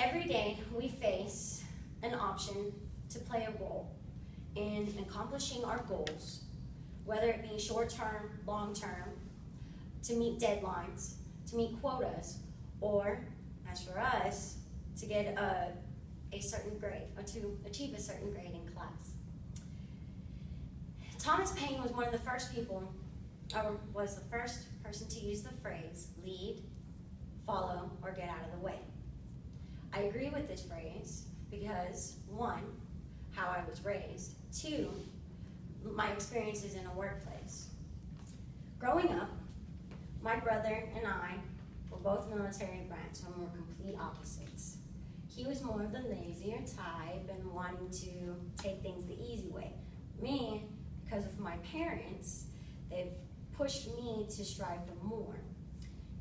Every day we face an option to play a role in accomplishing our goals, whether it be short-term, long-term, to meet deadlines, to meet quotas, or, as for us, to get a certain grade, or to achieve a certain grade in class. Thomas Paine was one of the first people, or was the first person to use the phrase, lead, follow, or get out of the way. I agree with this phrase because, one, how I was raised, two, my experiences in a workplace. Growing up, my brother and I were both military brats, and we were complete opposites. He was more of the lazier type and wanting to take things the easy way. Me, because of my parents, they've pushed me to strive for more.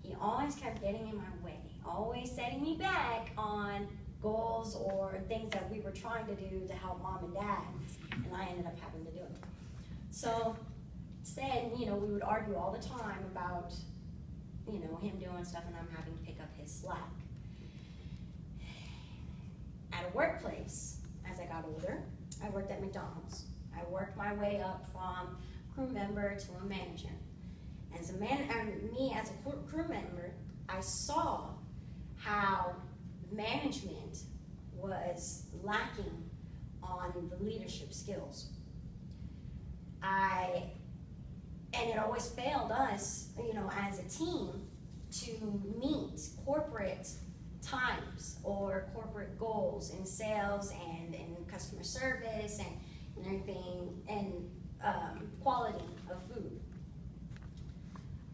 He always kept getting in my way, always setting me back on goals or things that we were trying to do to help mom and dad, and I ended up having to do it. So instead, we would argue all the time about, him doing stuff and I'm having to pick up his slack. At a workplace, as I got older, I worked at McDonald's. I worked my way up from crew member to a manager. As me as a crew member, I saw how management was lacking on the leadership skills. And it always failed us, as a team to meet corporate times or corporate goals in sales and in customer service and everything, and quality of food.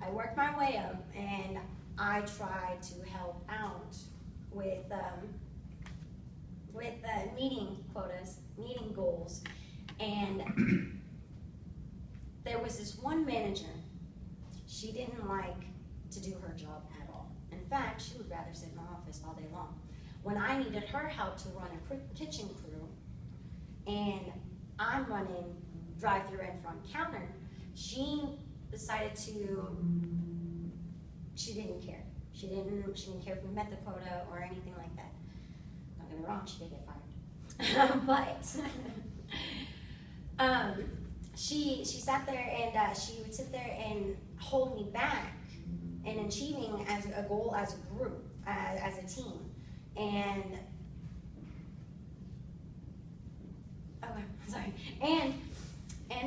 I worked my way up and I tried to help out with meeting quotas, meeting goals, and there was this one manager. She didn't like to do her job at all. In fact, she would rather sit in the office all day long. When I needed her help to run a kitchen crew, and I'm running drive-through and front counter, she decided she didn't care. She didn't care if we met the quota or anything like that. Don't get me wrong, she did get fired. But she sat there and she would sit there and hold me back in achieving as a goal as a group, as a team. And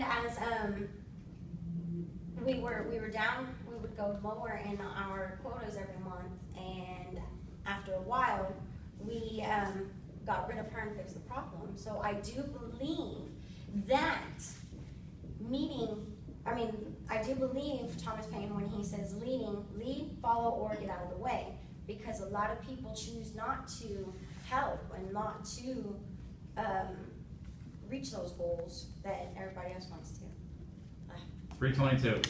as we were down, we would go lower in our quotas every month, and after a while, we got rid of her and fixed the problem. So I do believe that I do believe Thomas Paine when he says lead, follow, or get out of the way, because a lot of people choose not to help and not to reach those goals that everybody else wants to. 322.